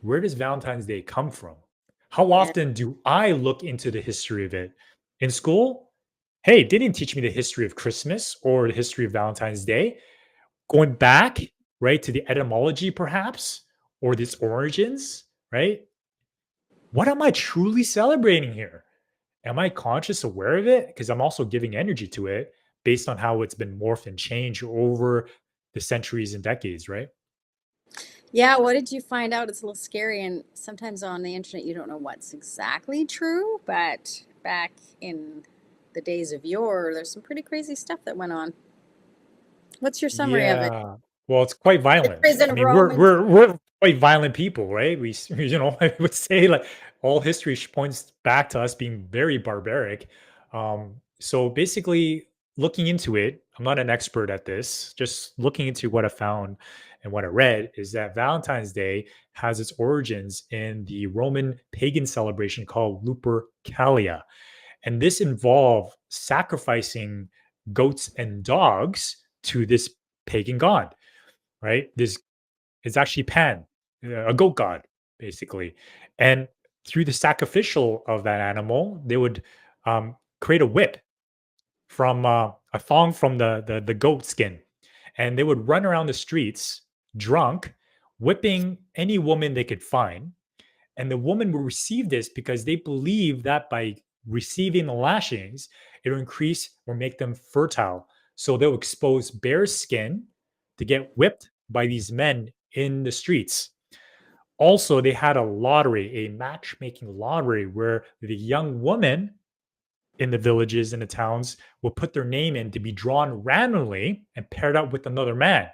where does Valentine's Day come from? How Yeah. often do I look into the history of it? In school, hey, they didn't teach me the history of Christmas or the history of Valentine's Day. Going back, right, to the etymology perhaps, or its origins, right? What am I truly celebrating here? Am I conscious aware of it? Because I'm also giving energy to it based on how it's been morphed and changed over the centuries and decades, right? Yeah, what did you find out? It's a little scary, and sometimes on the internet you don't know what's exactly true, but back in the days of yore, there's some pretty crazy stuff that went on. What's your summary of it? Yeah. Well, it's quite The violent. I prison mean, we're Romans. we're we're quite violent people, right? I would say like all history points back to us being very barbaric. So basically, looking into it, I'm not an expert at this. Just looking into what I found and what I read is that Valentine's Day has its origins in the Roman pagan celebration called Lupercalia, and this involved sacrificing goats and dogs to this pagan god, right? This is actually Pan, a goat god, basically. And through the sacrificial of that animal, they would create a whip from a thong from the goat skin, and they would run around the streets drunk, whipping any woman they could find, and the woman will receive this because they believe that by receiving the lashings, it'll increase or make them fertile. So they'll expose bare skin to get whipped by these men in the streets. Also, they had a lottery, a matchmaking lottery, where the young woman in the villages and the towns will put their name in to be drawn randomly and paired up with another man.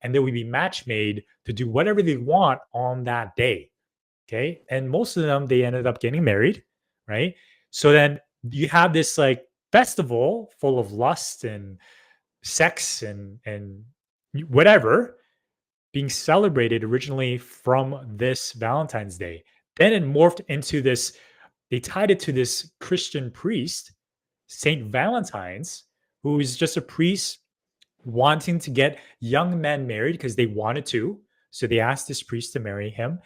And they would be match made to do whatever they want on that day. Okay. And most of them, they ended up getting married. Right. So then you have this like festival full of lust and sex and whatever being celebrated originally from this Valentine's Day. Then it morphed into this, they tied it to this Christian priest, Saint Valentine's, who is just a priest wanting to get young men married because they wanted to. So they asked this priest to marry him.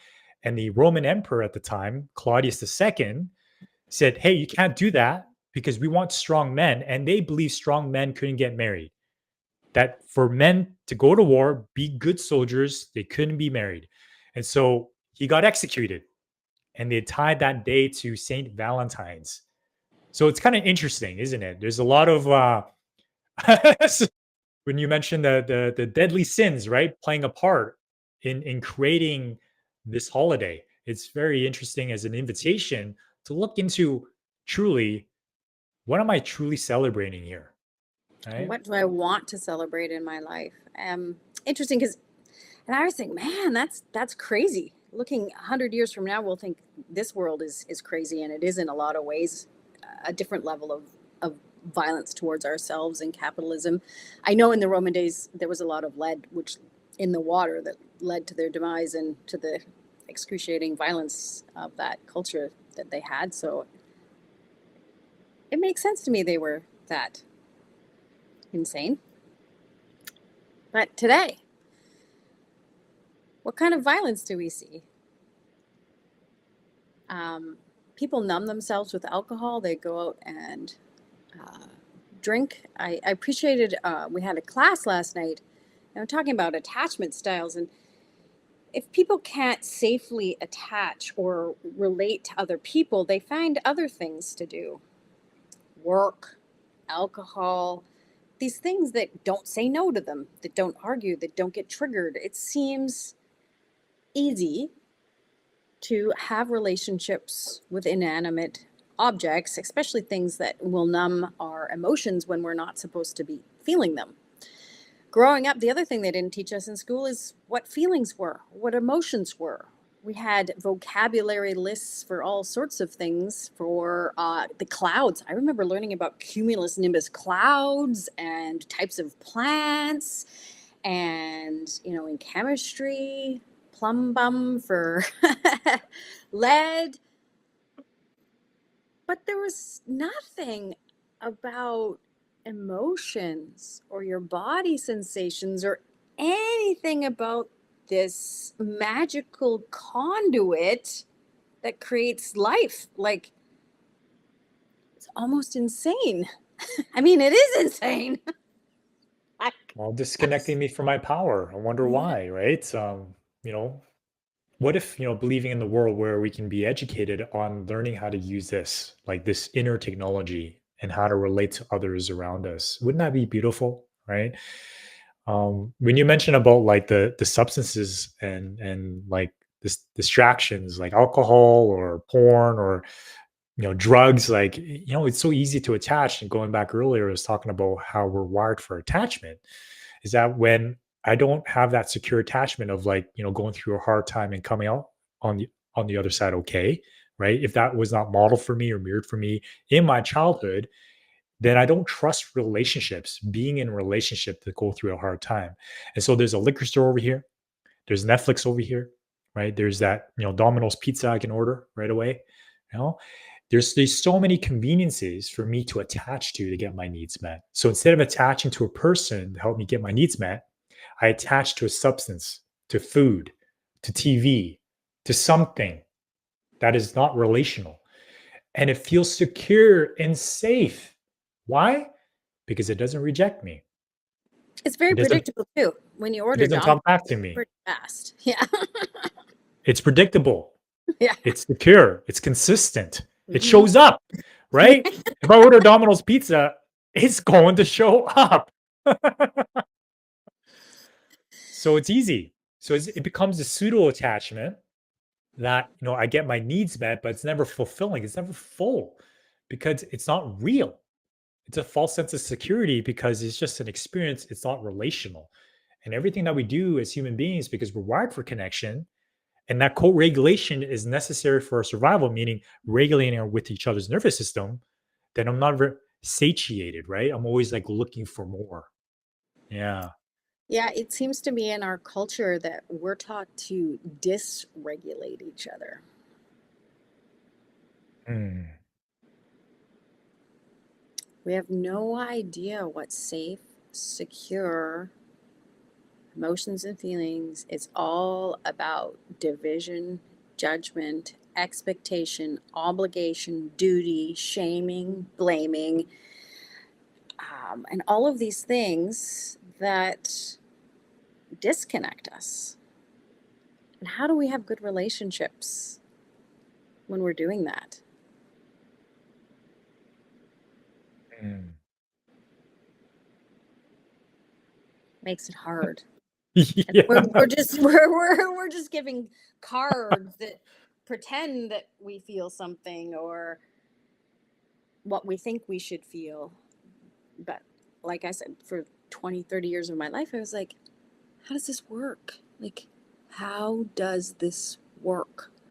And the Roman emperor at the time, Claudius II, said, hey, you can't do that because we want strong men. And they believe strong men couldn't get married. That for men to go to war, be good soldiers, they couldn't be married. And so he got executed. And they tied that day to Saint Valentine's. So it's kind of interesting, isn't it? There's a lot of when you mentioned the deadly sins, right, playing a part in creating this holiday. It's very interesting as an invitation to look into truly what am I truly celebrating here, right? What do I want to celebrate in my life? Interesting because, and I always think, man, that's crazy. Looking 100 years from now, we'll think this world is crazy, and it is in a lot of ways a different level of violence towards ourselves and capitalism. I know in the Roman days there was a lot of lead, which in the water that led to their demise and to the excruciating violence of that culture that they had. So it makes sense to me they were that insane. But today, what kind of violence do we see? Um, People numb themselves with alcohol. They go out and uh, drink. I appreciated, we had a class last night, and we're talking about attachment styles. And if people can't safely attach or relate to other people, they find other things to do: work, alcohol, these things that don't say no to them, that don't argue, that don't get triggered. It seems easy to have relationships with inanimate objects, especially things that will numb our emotions when we're not supposed to be feeling them. Growing up, the other thing they didn't teach us in school is what feelings were, what emotions were. We had vocabulary lists for all sorts of things for the clouds. I remember learning about cumulus nimbus clouds and types of plants, and in chemistry, plum bum for lead. But there was nothing about emotions or your body sensations or anything about this magical conduit that creates life. Like, it's almost insane. I mean, it is insane. I, Well, disconnecting me from my power. I wonder yeah. why, right? You know, what if, believing in the world where we can be educated on learning how to use this, like this inner technology and how to relate to others around us? Wouldn't that be beautiful, right? When you mention about like the substances and like this distractions like alcohol or porn or drugs, like it's so easy to attach. And going back earlier, I was talking about how we're wired for attachment. Is that when I don't have that secure attachment of like going through a hard time and coming out on the other side okay, right? If that was not modeled for me or mirrored for me in my childhood, then I don't trust relationships, being in a relationship to go through a hard time. And so there's a liquor store over here, there's Netflix over here, right? There's that, Domino's pizza I can order right away. You know, there's so many conveniences for me to attach to get my needs met. So instead of attaching to a person to help me get my needs met, I attach to a substance, to food, to TV, to something that is not relational. And it feels secure and safe. Why? Because it doesn't reject me. It's very It doesn't predictable too. When you it order doesn't Domino's, talk back to it's me. pretty fast. Yeah. It's predictable. Yeah. It's secure. It's consistent. It Hmm. shows up, right? If I order Domino's pizza, it's going to show up. So it's easy. So it becomes a pseudo attachment that I get my needs met, but it's never fulfilling. It's never full because it's not real. It's a false sense of security because it's just an experience. It's not relational. And everything that we do as human beings, because we're wired for connection, and that co-regulation is necessary for our survival, meaning regulating with each other's nervous system, then I'm not satiated, right? I'm always like looking for more. Yeah. Yeah, it seems to be in our culture that we're taught to dysregulate each other. Mm. We have no idea what's safe, secure, emotions and feelings. It's all about division, judgment, expectation, obligation, duty, shaming, blaming, and all of these things that disconnect us. And how do we have good relationships when we're doing that? Mm. Makes it hard. And we're Yeah. just we're just giving cards that pretend that we feel something or what we think we should feel. But like I said, for 20, 30 years of my life, I was like, how does this work? Like, how does this work?